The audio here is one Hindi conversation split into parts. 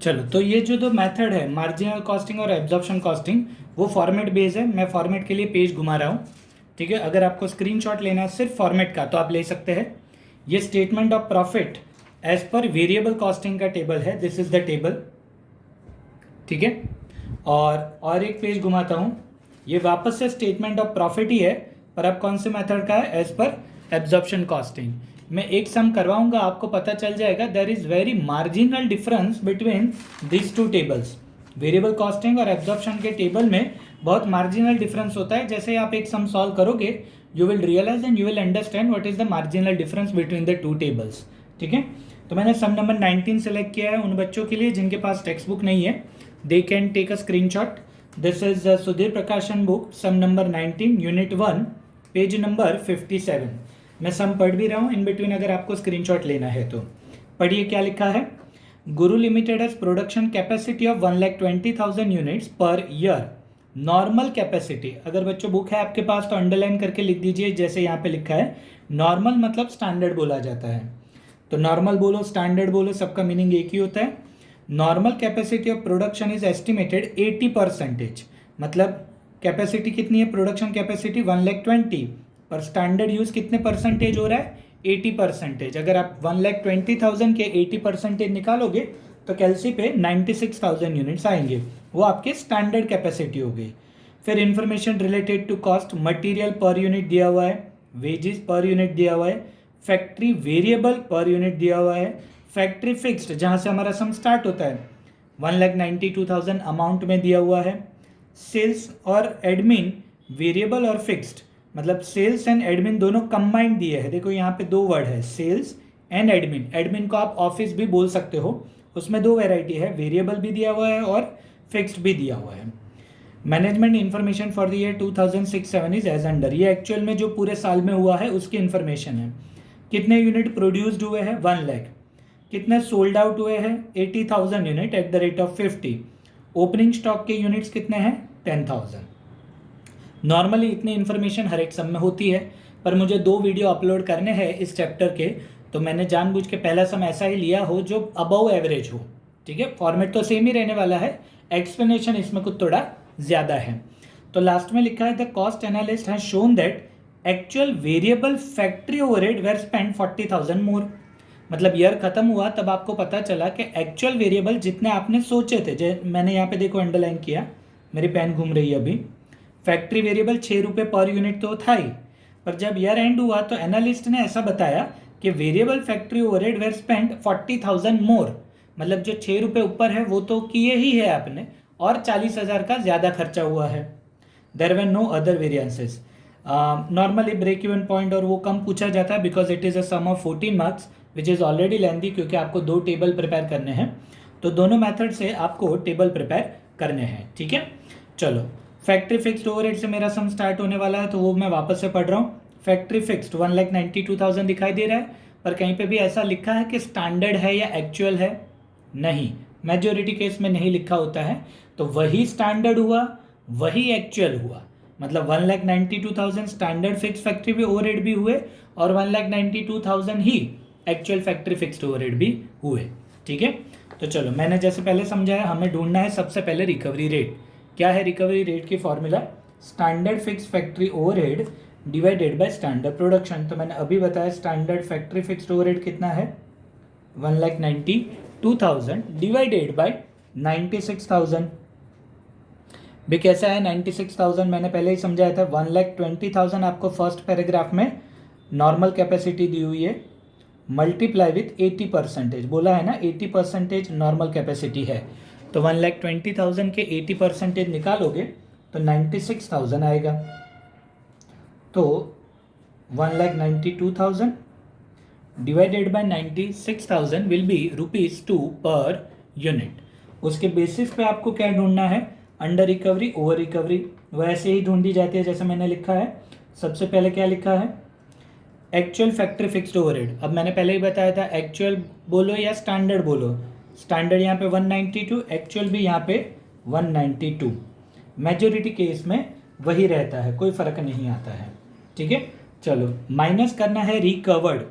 चलो, तो ये जो दो मेथड है मार्जिनल कॉस्टिंग और एब्जॉर्प्शन कॉस्टिंग, वो फॉर्मेट बेस्ड है। मैं फॉर्मेट के लिए पेज घुमा रहा हूँ, ठीक है। अगर आपको स्क्रीनशॉट लेना है सिर्फ फॉर्मेट का तो आप ले सकते हैं। ये statement of profit as per variable costing का टेबल है, दिस इज द टेबल, ठीक है। और एक पेज घुमाता हूँ, ये वापस से स्टेटमेंट ऑफ प्रॉफिट ही है, पर अब कौन से मेथड का है, एज पर एब्जॉर्प्शन कॉस्टिंग। मैं एक सम करवाऊंगा, आपको पता चल जाएगा there is very marginal difference between this two tables. Variable costing और एब्जॉर्प्शन के टेबल में बहुत मार्जिनल डिफरेंस होता है। जैसे आप एक सम सॉल्व करोगे, you will realize and you will understand what is the marginal difference between the two tables, ठीक है। तो मैंने सम नंबर 19 सेलेक्ट किया है उन बच्चों के लिए जिनके पास टेक्स्ट बुक नहीं है, they can take a screenshot. This is Sudhir Prakashan book, sum number 19, unit 1, page number 57. मैं सम पढ़ भी रहा हूँ इन बिटवीन, अगर आपको स्क्रीनशॉट लेना है तो पढ़िए क्या लिखा है। Guru limited as production capacity of 1,20,000 units per year. Normal capacity, अगर बच्चों बुक है आपके पास तो अंडरलाइन करके लिख दीजिए, जैसे यहाँ पे लिखा है नॉर्मल मतलब स्टैंडर्ड बोला जाता है। तो नॉर्मल बोलो स्टैंडर्ड बोलो, सबका मीनिंग एक ही होता है। Normal capacity of production is estimated 80%, मतलब कैपेसिटी कितनी है, प्रोडक्शन कैपेसिटी 1,20,000, पर स्टैंडर्ड यूज कितने परसेंटेज हो रहा है, 80%। अगर आप 1,20,000 के 80% निकालोगे तो कैलसी पे 96,000 यूनिट्स आएंगे, वो आपके स्टैंडर्ड कैपेसिटी हो गई। फिर information related to cost, material per unit दिया हुआ है, वेजेस पर यूनिट दिया हुआ है, फैक्ट्री वेरिएबल पर यूनिट दिया हुआ है, फैक्ट्री फिक्स्ड जहाँ से हमारा सम स्टार्ट होता है 1,92,000 अमाउंट में दिया हुआ है। सेल्स और एडमिन वेरिएबल और फिक्स्ड, मतलब सेल्स एंड एडमिन दोनों कंबाइंड दिए हैं। देखो यहाँ पे दो वर्ड है, सेल्स एंड एडमिन। एडमिन को आप ऑफिस भी बोल सकते हो, उसमें दो वेराइटी है, वेरिएबल भी दिया हुआ है और फिक्स्ड भी दिया हुआ है। Management information for the year 2006-07 is as under, ये एक्चुअल में जो पूरे साल में हुआ है उसकी इन्फॉर्मेशन है। कितने यूनिट प्रोड्यूस्ड हुए हैं, 1 लाख। कितने सोल्ड आउट हुए हैं, 80,000 unit at the rate of 50। Opening stock के यूनिट्स कितने हैं, 10,000। नॉर्मली इतनी इन्फॉर्मेशन हर एक सम में होती है, पर मुझे 2 वीडियो अपलोड करने हैं इस चैप्टर के, तो मैंने जानबूझ के पहला सम ऐसा ही लिया हो जो अबव एवरेज हो, ठीक है। फॉर्मेट तो सेम ही रहने वाला है, एक्सप्लेनेशन इसमें कुछ थोड़ा ज़्यादा है। तो लास्ट में लिखा है the cost analyst has shown that actual variable factory overhead were spend 40,000 more. मतलब ईयर खत्म हुआ तब आपको पता चला कि एक्चुअल वेरिएबल जितने आपने सोचे थे, मैंने यहाँ पे देखो अंडरलाइन किया, मेरी पेन घूम रही है अभी, फैक्ट्री वेरिएबल 6 रुपये पर यूनिट तो था ही, पर जब ईयर एंड हुआ तो एनालिस्ट ने ऐसा बताया कि variable factory overhead were spend 40,000 more, मतलब जो 6 रुपये ऊपर है वो तो किए ही है आपने, और 40,000 का ज़्यादा खर्चा हुआ है। There were no other variances. Normally break even point और वो कम पूछा जाता है because it is a sum of 14 marks which is already lengthy, क्योंकि आपको 2 टेबल प्रिपेयर करने हैं, तो दोनों मेथड से आपको टेबल प्रिपेयर करने हैं, ठीक है। चलो, फैक्ट्री फिक्स्ड ओवरहेड से मेरा सम स्टार्ट होने वाला है, तो वो मैं वापस से पढ़ रहा हूँ। फैक्ट्री फिक्स्ड 1,92,000 दिखाई दे रहा है, पर कहीं पे भी ऐसा लिखा है कि स्टैंडर्ड है या एक्चुअल है, नहीं, मेजोरिटी केस में नहीं लिखा होता है। तो वही स्टैंडर्ड हुआ, वही एक्चुअल हुआ, मतलब 1,92,000 स्टैंडर्ड फिक्स फैक्ट्री भी ओवरहेड भी हुए, और 1,92,000 ही एक्चुअल फैक्ट्री फिक्स्ड ओवरहेड भी हुए, ठीक है। तो चलो, मैंने जैसे पहले समझाया, हमें ढूंढना है सबसे पहले रिकवरी रेट। क्या है रिकवरी रेट की formula, standard fix factory overhead divided by standard production. तो मैंने अभी बताया स्टैंडर्ड फैक्ट्री फिक्स्ड ओवरहेड कितना है, 1,92,000 डिवाइडेड बाय 96,000। भी कैसा है 96,000, मैंने पहले ही समझाया था। 1,20,000 आपको फर्स्ट पैराग्राफ में नॉर्मल कैपेसिटी दी हुई है, मल्टीप्लाई विथ 80%, बोला है ना 80% नॉर्मल कैपेसिटी है, तो 1,20,000 के 80% निकालोगे तो 96,000 आएगा। तो 1,92,000 divided by 96,000 will be ₹2 per unit. उसके बेसिस पे आपको क्या ढूंढना है, अंडर रिकवरी ओवर रिकवरी, वैसे ही ढूंढी जाती है जैसे मैंने लिखा है। सबसे पहले क्या लिखा है, एक्चुअल फैक्ट्री फिक्स्ड ओवरहेड। अब मैंने पहले ही बताया था, एक्चुअल बोलो या स्टैंडर्ड बोलो, स्टैंडर्ड यहाँ पे 192, एक्चुअल भी यहाँ पे 192, मेजोरिटी केस में वही रहता है, कोई फर्क नहीं आता है, ठीक है। चलो, माइनस करना है रिकवर्ड।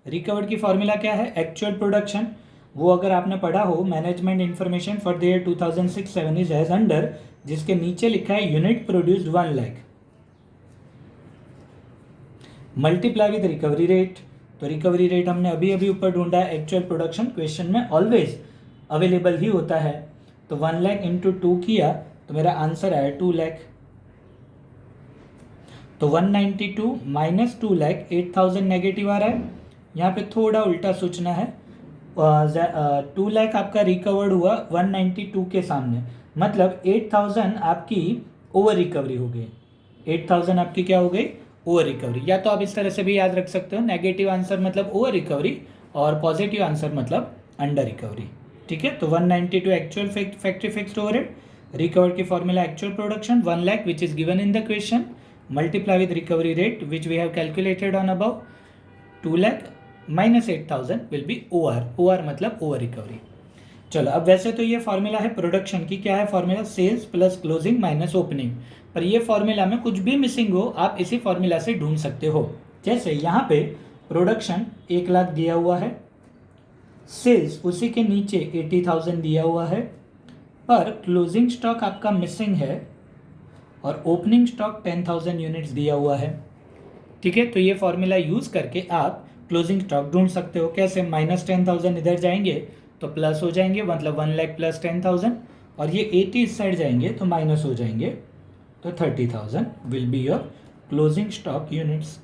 रिकवर्ड की फॉर्मूला क्या है, एक्चुअल प्रोडक्शन वो अगर आपने पढ़ा हो, management information for the year 2006-7 is as under, जिसके नीचे लिखा है unit produced 1 lakh multiply with recovery rate. तो रिकवरी रेट हमने अभी अभी ऊपर ढूंढा है, एक्चुअल प्रोडक्शन क्वेश्चन में ऑलवेज अवेलेबल ही होता है। तो 1 लाख इंटू 2 किया तो मेरा आंसर आया 2 लाख। तो 192 माइनस 2 लाख, 8000 नेगेटिव आ रहा है। यहाँ पे थोड़ा उल्टा सोचना है, 2 लाख आपका रिकवर्ड हुआ 192 के सामने, मतलब 8000 आपकी ओवर रिकवरी हो गई। 8000 आपकी क्या हो गई? Over recovery. या तो आप इस तरह से भी याद रख सकते हो, नेगेटिव आंसर मतलब ओवर रिकवरी और पॉजिटिव आंसर मतलब अंडर रिकवरी। ठीक है, तो 192 actual factory fixed overhead, recovered की formula actual production 1 lakh which is given in the question, multiply with recovery rate which we have calculated on about 2 lakh minus 8000 will be OR मतलब ओवर रिकवरी। चलो, अब वैसे तो ये फॉर्मूला है प्रोडक्शन की, क्या है formula? Sales plus closing minus opening. पर ये फॉर्मूला में कुछ भी मिसिंग हो आप इसी फॉर्मूला से ढूंढ सकते हो। जैसे यहाँ पे प्रोडक्शन 1 लाख दिया हुआ है, सेल्स उसी के नीचे 80,000 दिया हुआ है, पर क्लोजिंग स्टॉक आपका मिसिंग है और ओपनिंग स्टॉक 10,000 यूनिट्स दिया हुआ है। ठीक है, तो ये फॉर्मूला यूज़ करके आप क्लोजिंग स्टॉक ढूंढ सकते हो। कैसे? माइनस 10,000 इधर जाएंगे तो प्लस हो जाएंगे, मतलब 1 लाख प्लस 10,000, और ये 80 इस साइड जाएंगे तो माइनस हो जाएंगे, तो 30,000 will be your closing stock units.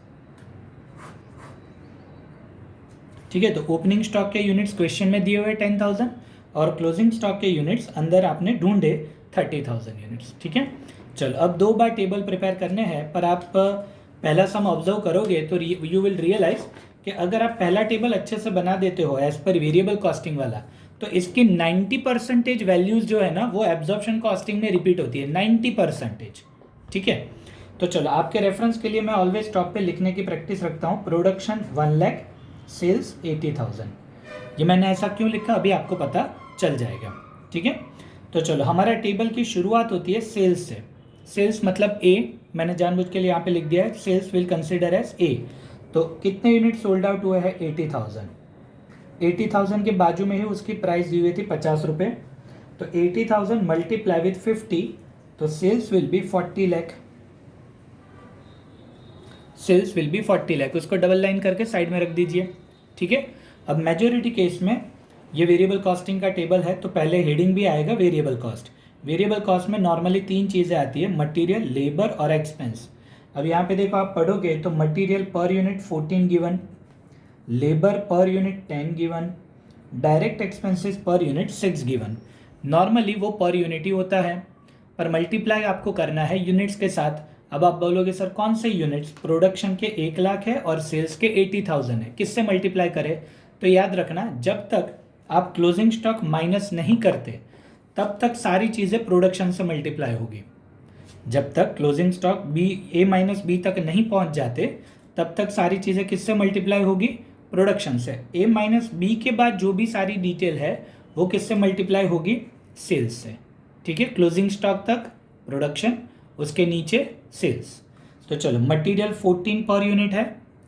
ठीक है, तो ओपनिंग स्टॉक के यूनिट्स क्वेश्चन में दिए हुए 10,000 और क्लोजिंग स्टॉक के यूनिट्स अंदर आपने ढूंढे 30,000 यूनिट्स। ठीक है, चलो अब 2 बार टेबल प्रिपेयर करने हैं, पर आप पहला सम ऑब्जर्व करोगे तो यू विल रियलाइज कि अगर आप पहला टेबल अच्छे से बना देते हो एज पर वेरिएबल कॉस्टिंग वाला, तो इसकी 90% वैल्यूज जो है ना वो एब्जॉर्प्शन कॉस्टिंग में रिपीट होती है, 90%। ठीक है, तो चलो आपके रेफरेंस के लिए मैं ऑलवेज टॉप पे लिखने की प्रैक्टिस रखता हूँ, प्रोडक्शन 1 लाख, सेल्स 80,000। ये मैंने ऐसा क्यों लिखा अभी आपको पता चल जाएगा। ठीक है, तो चलो हमारा टेबल की शुरुआत होती है सेल्स से। सेल्स मतलब ए, मैंने जानबूझ के लिए यहाँ पे लिख दिया है, sales will consider as A. तो कितने यूनिट सोल्ड आउट हुए हैं? 80,000। 80,000 के बाजू में ही उसकी प्राइस दी हुई थी 50 रुपये, तो 80,000 मल्टीप्लाई विथ 50, तो sales will be 40 lakh. Sales will be 40 lakh, उसको डबल लाइन करके साइड में रख दीजिए। ठीक है, अब मेजोरिटी केस में ये वेरिएबल कॉस्टिंग का टेबल है, तो पहले हेडिंग भी आएगा वेरिएबल कॉस्ट। वेरिएबल कॉस्ट में नॉर्मली 3 चीज़ें आती है, मटेरियल, लेबर और एक्सपेंस। अब यहाँ पे देखो आप पढ़ोगे तो material per unit 14 given, labour per unit 10 given, direct expenses per unit 6 given. Normally वो पर यूनिट ही होता है, पर मल्टीप्लाई आपको करना है यूनिट्स के साथ। अब आप बोलोगे सर कौन से यूनिट्स? प्रोडक्शन के 1 लाख है और सेल्स के 80,000 है, किससे मल्टीप्लाई करें? तो याद रखना, जब तक आप क्लोजिंग स्टॉक माइनस नहीं करते तब तक सारी चीज़ें प्रोडक्शन से मल्टीप्लाई होगी। जब तक क्लोजिंग स्टॉक बी ए माइनस बी तक नहीं पहुंच जाते तब तक सारी चीज़ें किससे मल्टीप्लाई होगी? प्रोडक्शन से। ए माइनस बी के बाद जो भी सारी डिटेल है वो किससे मल्टीप्लाई होगी? सेल्स से। ठीक है, क्लोजिंग स्टॉक तक प्रोडक्शन, उसके नीचे सेल्स। तो चलो मटेरियल 14 पर यूनिट है,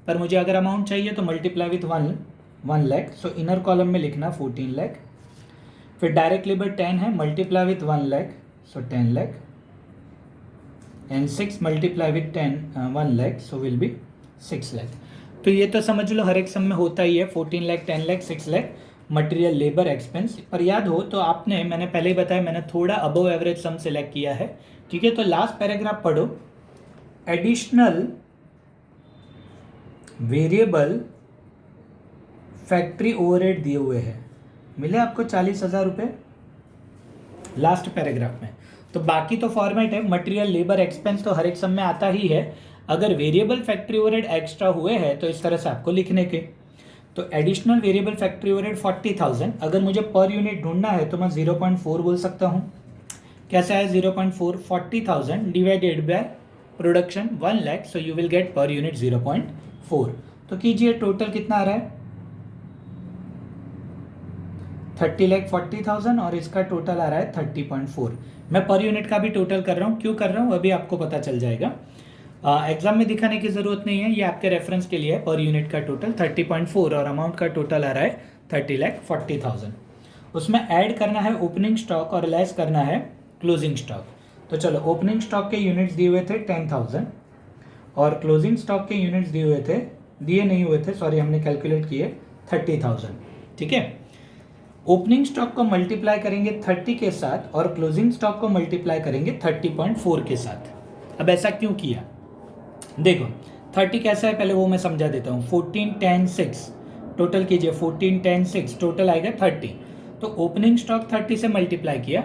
पर मुझे अगर अमाउंट चाहिए तो multiply with 1 lakh, so inner column में लिखना 14 लाख। फिर डायरेक्ट लेबर 10 है, multiply with 1 lakh, so 10 lakh, and 6 multiply with 1 lakh, so will be 6 lakh. तो ये तो समझ लो हर एक सम में होता ही है, 14 lakh, 10 lakh, 6 lakh, material, labour, expense. पर याद हो तो आपने, मैंने पहले ही बताया, मैंने थोड़ा अबव एवरेज सम सेलेक्ट किया है। ठीक है, तो लास्ट पैराग्राफ पढ़ो, एडिशनल वेरिएबल फैक्ट्री ओवरहेड दिए हुए हैं, मिले आपको 40,000 रुपये लास्ट पैराग्राफ में। तो बाकी तो फॉर्मेट है, मटेरियल, लेबर, एक्सपेंस तो हर एक सम में आता ही है। अगर वेरिएबल फैक्ट्री ओवरहेड एक्स्ट्रा हुए हैं तो इस तरह से आपको लिखने के। तो एडिशनल वेरिएबल फैक्ट्री ओवरहेड 40,000, अगर मुझे पर यूनिट ढूंढना है तो मैं 0.4 बोल सकता हूँ। कैसे आया 0.4? 40,000 divided by production 1 lakh, so you will get per unit 0.4। तो कीजिए टोटल कितना आ रहा है? 30,40,000 और इसका टोटल आ रहा है 30.4। मैं पर यूनिट का भी टोटल कर रहा हूँ, क्यों कर रहा हूँ अभी आपको पता चल जाएगा। एग्जाम में दिखाने की ज़रूरत नहीं है, ये आपके रेफरेंस के लिए है। पर यूनिट का टोटल 30.4 और अमाउंट का टोटल आ रहा है 30,40,000। उसमें ऐड करना है ओपनिंग स्टॉक और लेस करना है क्लोजिंग स्टॉक। तो चलो, ओपनिंग स्टॉक के यूनिट्स दिए हुए थे 10,000 और क्लोजिंग स्टॉक के यूनिट्स दिए नहीं हुए थे, सॉरी, हमने कैलकुलेट किए 30,000। ठीक है, ओपनिंग स्टॉक को मल्टीप्लाई करेंगे 30 के साथ और क्लोजिंग स्टॉक को मल्टीप्लाई करेंगे 30.4 के साथ। अब ऐसा क्यों किया? देखो 30 कैसा है पहले वो मैं समझा देता हूँ। 14, 10, 6 टोटल कीजिए, 14, 10, 6 टोटल आएगा 30। तो ओपनिंग स्टॉक 30 से मल्टीप्लाई किया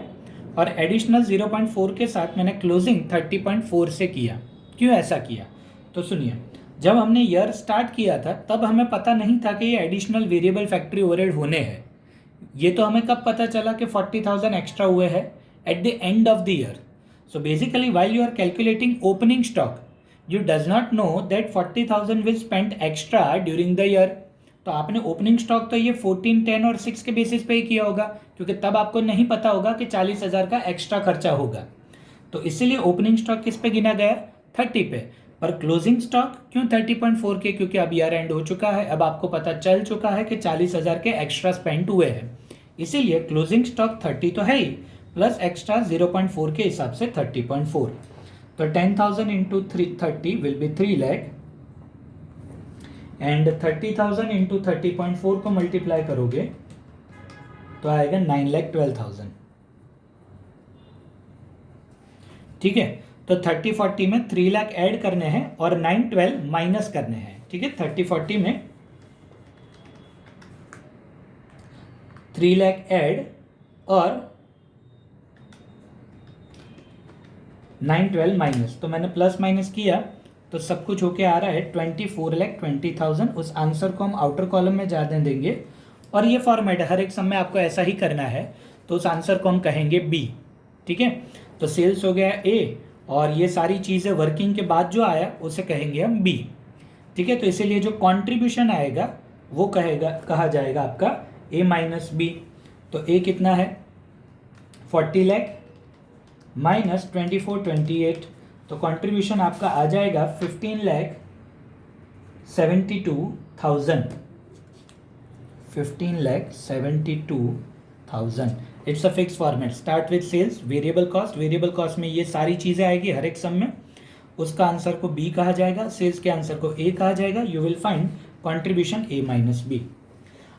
और एडिशनल 0.4 के साथ मैंने क्लोजिंग 30.4 से किया। क्यों ऐसा किया? तो सुनिए, जब हमने ईयर स्टार्ट किया था तब हमें पता नहीं था कि ये एडिशनल वेरिएबल फैक्ट्री ओवरहेड होने हैं। ये तो हमें कब पता चला कि 40,000 एक्स्ट्रा हुए हैं? At the end of the year. So basically while you are calculating opening stock, you does not know that 40,000 will spend extra during the year. तो आपने ओपनिंग स्टॉक तो ये 14, 10 और 6 के बेसिस पे ही किया होगा, क्योंकि तब आपको नहीं पता होगा कि 40,000 का एक्स्ट्रा खर्चा होगा। तो इसीलिए ओपनिंग स्टॉक किस पे गिना गया? 30 पे। पर क्लोजिंग स्टॉक क्यों 30.4 के? क्योंकि अब ईयर एंड हो चुका है, अब आपको पता चल चुका है कि 40,000 के एक्स्ट्रा स्पेंड हुए हैं, इसीलिए क्लोजिंग स्टॉक 30 तो है ही, प्लस एक्स्ट्रा 0.4 के हिसाब से 30.4। तो 10,000 into 30 will be 3 lakh and 30,000 into 30.4 को मल्टीप्लाई करोगे तो आएगा 9,12,000। ठीक है, तो 30-40 में 3 लाख ऐड करने हैं और 9-12 माइनस करने हैं। ठीक है, 30-40 में 3 लाख ऐड और 9-12 माइनस, तो मैंने प्लस माइनस किया तो सब कुछ होके आ रहा है 24,20,000। उस आंसर को हम आउटर कॉलम में जाने देंगे और ये फॉर्मेट है, हर एक सम में आपको ऐसा ही करना है। तो उस आंसर को हम कहेंगे बी। ठीक है, तो सेल्स हो गया ए और ये सारी चीज़ें वर्किंग के बाद जो आया उसे कहेंगे हम बी। ठीक है, तो इसीलिए जो कंट्रीब्यूशन आएगा वो कहा जाएगा आपका ए माइनस बी। तो ए कितना है? 40 लाख माइनस 2428, तो कंट्रीब्यूशन आपका आ जाएगा 15,72,000। 15,72,000। It's a fix format. Start with sales, variable cost में ये सारी चीज़ें आएगी हर एक सम में। उसका आंसर को बी कहा जाएगा, सेल्स के आंसर को ए कहा जाएगा। You will find contribution A minus B.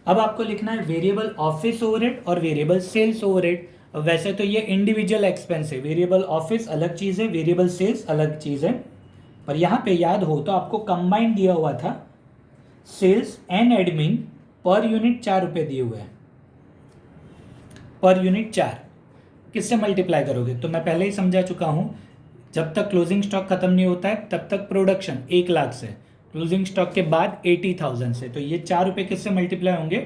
अब आपको लिखना है वेरिएबल ऑफिस ओवरहेड और वेरिएबल सेल्स ओवरहेड। वैसे तो ये इंडिविजुअल एक्सपेंस है, वेरिएबल ऑफिस अलग चीज़ है, वेरिएबल सेल्स अलग चीज़ है, पर यहाँ पे याद हो तो आपको कंबाइंड दिया हुआ था। Sales and admin per unit 4 रुपये दिए हुए हैं, पर यूनिट 4 किससे मल्टीप्लाई करोगे? तो मैं पहले ही समझा चुका हूँ, जब तक क्लोजिंग स्टॉक खत्म नहीं होता है तब तक प्रोडक्शन 1 लाख से, क्लोजिंग स्टॉक के बाद 80,000 से। तो ये 4 रुपये किससे मल्टीप्लाई होंगे?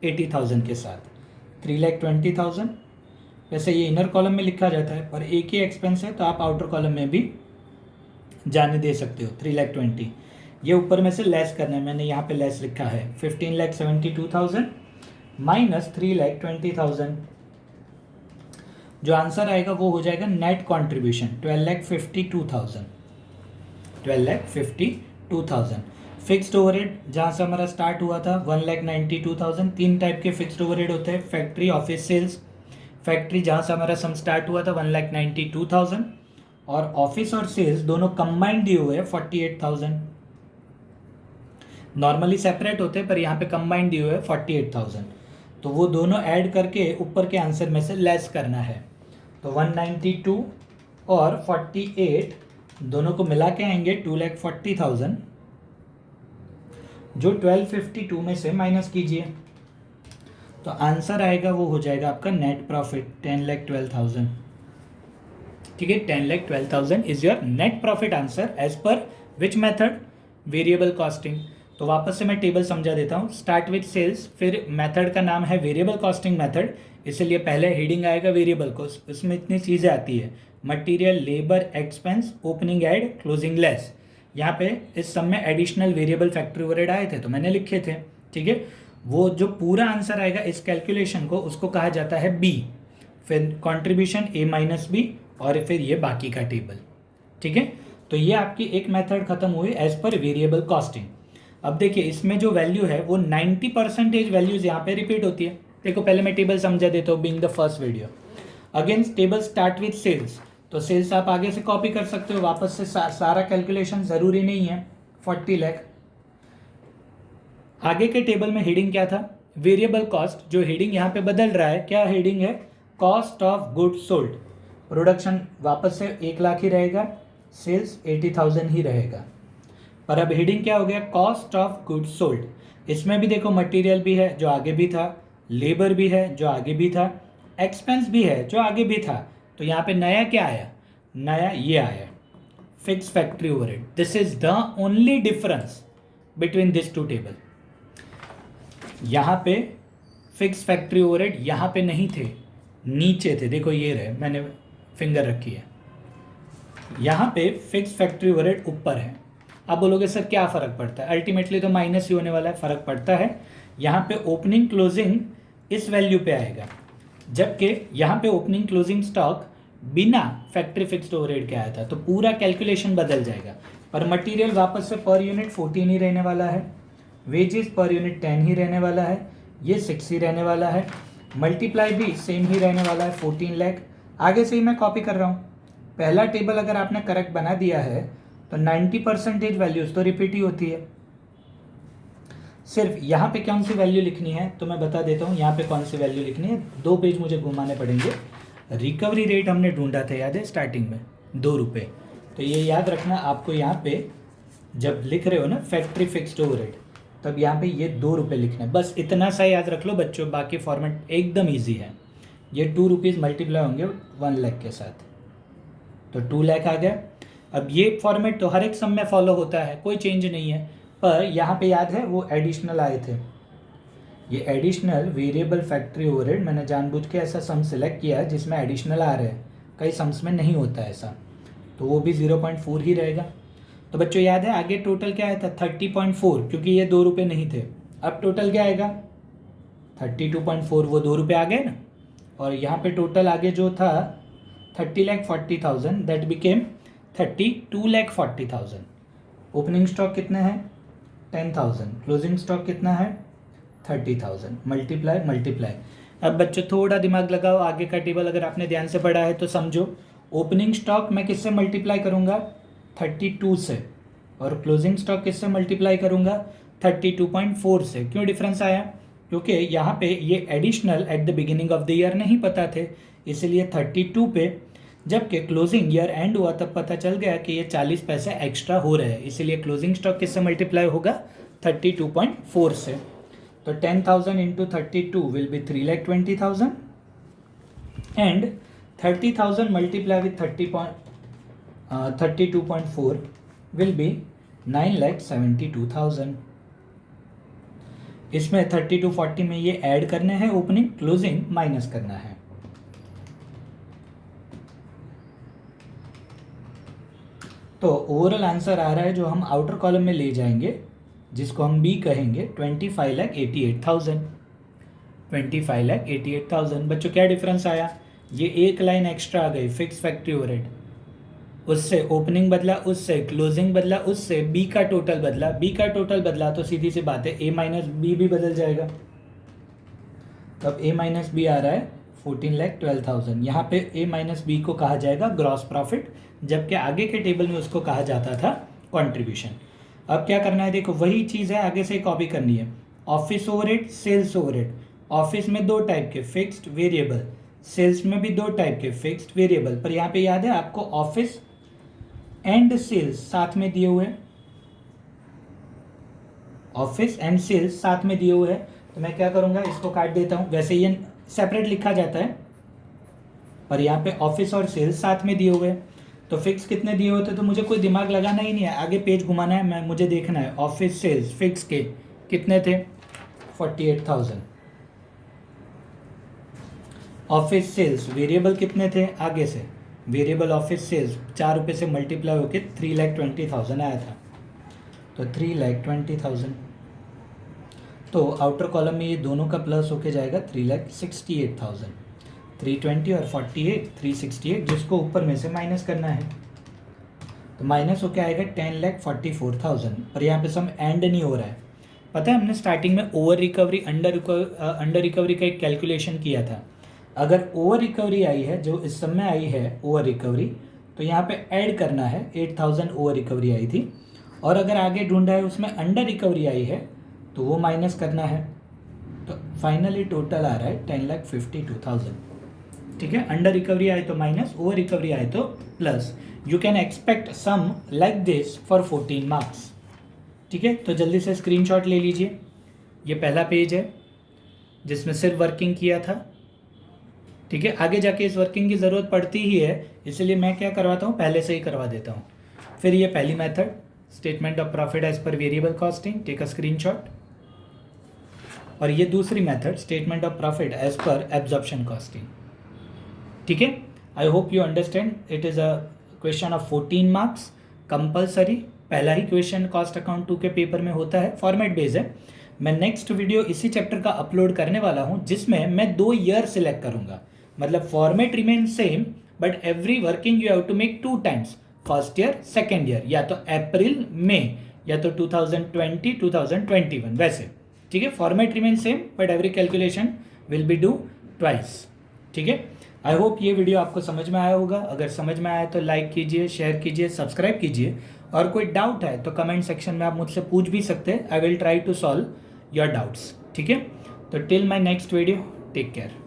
80,000 के साथ, 3,20,000। वैसे ये इनर कॉलम में लिखा जाता है पर एक ही एक्सपेंस है तो आप आउटर कॉलम में भी जाने दे सकते हो। 3,20,000 ये ऊपर में से लेस करना है, मैंने यहाँ पे लेस लिखा है। 15,72,000 माइनस 3,20,000, जो आंसर आएगा वो हो जाएगा नेट कॉन्ट्रीब्यूशन 12,52,000। 12,52,000। फिक्स्ड ओवरहेड जहाँ से हमारा स्टार्ट हुआ था 1,92,000। 3 टाइप के फिक्स्ड ओवरहेड होते हैं, फैक्ट्री, ऑफिस, सेल्स। फैक्ट्री जहाँ से हमारा सम स्टार्ट हुआ था 1,92,000 और ऑफिस और सेल्स दोनों कंबाइंड दिए हुए हैं 48,000। नॉर्मली सेपरेट होते हैं पर यहाँ पे कंबाइंड दिए हुए हैं 48,000। तो वो दोनों ऐड करके ऊपर के आंसर में से लेस करना है। तो 192 और 48 दोनों को मिला के आएंगे 2,40,000, जो 1252 में से माइनस कीजिए तो आंसर आएगा वो हो जाएगा आपका नेट प्रॉफिट 10,12,000। ठीक है, 10,12,000 is your net profit answer as per which method? Variable costing. तो वापस से मैं टेबल समझा देता हूँ। स्टार्ट विथ सेल्स, फिर मेथड का नाम है वेरिएबल कॉस्टिंग मेथड, इसलिए पहले हेडिंग आएगा वेरिएबल कॉस्ट। इसमें इतनी चीज़ें आती है, material, labour, expense, opening add, closing less. यहाँ पे इस सब में एडिशनल वेरिएबल फैक्ट्री ओवरहेड आए थे तो मैंने लिखे थे। ठीक है, वो जो पूरा आंसर आएगा इस कैलकुलेशन को उसको कहा जाता है बी, फिर कंट्रीब्यूशन ए माइनस बी और फिर ये बाकी का टेबल। ठीक है, तो ये आपकी एक मेथड खत्म हुई एज पर वेरिएबल कॉस्टिंग। अब देखिए इसमें जो वैल्यू है वो 90% वैल्यूज यहाँ पे रिपीट होती है। देखो पहले मैं टेबल समझा देता हूँ being the first video. Again table start with sales, तो सेल्स आप आगे से कॉपी कर सकते हो वापस से, सारा कैलकुलेशन ज़रूरी नहीं है। 40 लाख। आगे के टेबल में हेडिंग क्या था? Variable cost. जो हेडिंग यहाँ पे बदल रहा है, क्या हेडिंग है? Cost of goods sold. Production वापस से 1 लाख ही रहेगा, सेल्स 80,000 ही रहेगा। पर अब हेडिंग क्या हो गया? Cost of goods sold. इसमें भी देखो मटेरियल भी है जो आगे भी था, लेबर भी है जो आगे भी था, एक्सपेंस भी है जो आगे भी था। तो यहाँ पे नया क्या आया? नया ये आया, fix factory overhead. This is the only difference between this two table. यहाँ पे फिक्स फैक्ट्री ओवरहेड यहाँ पे नहीं थे, नीचे थे। देखो ये रहे, मैंने फिंगर रखी है। यहाँ पे फिक्स फैक्ट्री ओवरहेड ऊपर है। अब बोलोगे सर क्या फ़र्क पड़ता है? अल्टीमेटली तो माइनस ही होने वाला है। फ़र्क पड़ता है, यहाँ पे ओपनिंग क्लोजिंग इस वैल्यू पे आएगा, जबकि यहाँ पे ओपनिंग क्लोजिंग स्टॉक बिना फैक्ट्री फिक्स्ड ओवरहेड के आया था, तो पूरा कैलकुलेशन बदल जाएगा। पर मटेरियल वापस से पर यूनिट 14 ही रहने वाला है, वेजेस पर यूनिट 10 ही रहने वाला है, ये 6 ही रहने वाला है, मल्टीप्लाई भी सेम ही रहने वाला है 14 लाख। आगे से ही मैं कॉपी कर रहा हूँ। पहला टेबल अगर आपने करेक्ट बना दिया है तो 90% वैल्यूज तो रिपीट ही होती है। सिर्फ यहाँ पे कौन सी वैल्यू लिखनी है तो मैं बता देता हूँ। यहाँ पे कौन सी वैल्यू लिखनी है, 2 पेज मुझे घुमाने पड़ेंगे। रिकवरी रेट हमने ढूंढा था, याद है स्टार्टिंग में 2 रुपये। तो ये याद रखना आपको, यहाँ पे जब लिख रहे हो ना फैक्ट्री फिक्स्ड ओवरहेड, तब यहाँ पे ये 2 रुपये लिखना है। बस इतना सा याद रख लो बच्चों, बाकी फॉर्मेट एकदम ईजी है। ये 2 रुपीज़ मल्टीप्लाई होंगे 1 लाख के साथ, तो 2 लाख आ गया। अब ये फॉर्मेट तो हर एक सम में फॉलो होता है, कोई चेंज नहीं है। पर यहाँ पे याद है वो एडिशनल आए थे, ये एडिशनल वेरिएबल फैक्ट्री ओवरहेड। मैंने जानबूझ के ऐसा सम सिलेक्ट किया जिसमें एडिशनल आ रहे हैं, कई सम्स में नहीं होता ऐसा, तो वो भी 0.4 ही रहेगा। तो बच्चों याद है आगे टोटल क्या आया था? 30.4, क्योंकि ये 2 रुपये नहीं थे। अब टोटल क्या आएगा? 32.4, वो 2 रुपये आ गए ना। और यहाँ पे टोटल आगे जो था 30,40,000, दैट बिकेम 32,40,000। ओपनिंग स्टॉक कितना है? 10,000। क्लोजिंग स्टॉक कितना है? 30,000। Multiply multiply. अब बच्चों थोड़ा दिमाग लगाओ, आगे का टेबल अगर आपने ध्यान से पढ़ा है तो समझो। ओपनिंग स्टॉक मैं किससे मल्टीप्लाई करूँगा? 32 से। और क्लोजिंग स्टॉक किससे मल्टीप्लाई करूँगा? 32.4 से। क्यों डिफरेंस आया? क्योंकि यहाँ पे ये additional at the beginning of the year नहीं पता थे, इसलिए 32 पे, जबकि क्लोजिंग ईयर एंड हुआ तब पता चल गया कि ये 40 पैसे एक्स्ट्रा हो रहे हैं, इसलिए क्लोजिंग स्टॉक किससे मल्टीप्लाई होगा? 32.4 से। तो 10,000 into 32 will be 3,20,000 and 30,000 multiply with 32.4 will be 9,72,000। इसमें 30 to 40 में ये ऐड करने हैं, ओपनिंग क्लोजिंग माइनस करना है। तो ओवरऑल आंसर आ रहा है जो हम आउटर कॉलम में ले जाएंगे, जिसको हम बी कहेंगे, 25,88,000। 25,88,000। बच्चों क्या डिफरेंस आया? ये एक लाइन एक्स्ट्रा आ गई, फिक्स फैक्ट्री ओवरहेड, उससे ओपनिंग बदला, उससे क्लोजिंग बदला, उससे बी का टोटल बदला। बी का टोटल बदला तो सीधी सी बात है ए माइनस बी भी बदल जाएगा। तब ए माइनस बी आ रहा है 14,12,000। यहाँ पे ए माइनस बी को कहा जाएगा ग्रॉस प्रॉफिट, जबकि आगे के टेबल में उसको कहा जाता था कंट्रीब्यूशन। अब क्या करना है, देखो वही चीज़ है, आगे से कॉपी करनी है। Office overhead, sales overhead. Office में 2 टाइप के, फिक्स्ड वेरिएबल। सेल्स में भी 2 टाइप के, फिक्स्ड वेरिएबल। पर यहाँ पे याद है आपको ऑफिस एंड सेल्स साथ में दिए हुए, ऑफिस एंड सेल्स साथ में दिए हुए हैं। तो मैं क्या करूँगा, इसको काट देता हूँ। वैसे ये सेपरेट लिखा जाता है, पर यहाँ पे ऑफिस और सेल्स साथ में दिए हुए हैं। तो फिक्स कितने दिए होते तो मुझे कोई दिमाग लगाना ही नहीं है, आगे पेज घुमाना है, मुझे देखना है ऑफिस सेल्स फिक्स के कितने थे? 48,000। ऑफिस सेल्स वेरिएबल कितने थे? आगे से वेरिएबल ऑफिस सेल्स 4 रुपये से मल्टीप्लाई होकर 3,20,000 आया था, तो 3,20,000। तो आउटर कॉलम में ये दोनों का प्लस होके जाएगा 3,68,000। 320 और 48, 368, जिसको ऊपर में से माइनस करना है। तो माइनस होके आएगा 10,44,000। पर यहाँ पे सम एंड नहीं हो रहा है। पता है हमने स्टार्टिंग में ओवर रिकवरी अंडर रिकवरी का एक कैलकुलेशन किया था। अगर ओवर रिकवरी आई है जो इस समय आई है ओवर रिकवरी, तो यहाँ पे ऐड करना है 8,000 ओवर रिकवरी आई थी। और अगर आगे ढूंढा है उसमें अंडर रिकवरी आई है तो वो माइनस करना है। तो फाइनली टोटल आ रहा है 10,52,000। ठीक है, अंडर रिकवरी आए तो माइनस, ओवर रिकवरी आए तो plus. You can expect some like this for 14 marks. ठीक है, तो जल्दी से स्क्रीनशॉट ले लीजिए। ये पहला पेज है जिसमें सिर्फ वर्किंग किया था। ठीक है, आगे जाके इस वर्किंग की ज़रूरत पड़ती ही है, इसलिए मैं क्या करवाता हूँ, पहले से ही करवा देता हूँ। फिर ये पहली method, statement of profit as per variable costing, take a screenshot. और ये दूसरी method, statement of profit as per absorption costing. ठीक है, I hope you understand. It is a question of 14 marks compulsory. पहला ही क्वेश्चन कॉस्ट अकाउंट 2 के पेपर में होता है, फॉर्मेट बेस है। मैं नेक्स्ट वीडियो इसी चैप्टर का अपलोड करने वाला हूँ जिसमें मैं 2 ईयर सिलेक्ट करूँगा। मतलब format remain same but every working you have to make 2 times, first year second year, या तो अप्रैल मई या तो 2020 2021 वैसे। ठीक है, format remain same but every calculation will be do twice. ठीक है, आई होप ये वीडियो आपको समझ में आया होगा। अगर समझ में आया तो लाइक कीजिए, शेयर कीजिए, सब्सक्राइब कीजिए। और कोई डाउट है तो कमेंट सेक्शन में आप मुझसे पूछ भी सकते हैं। I will try to solve your doubts. ठीक है, तो till my next video, take care.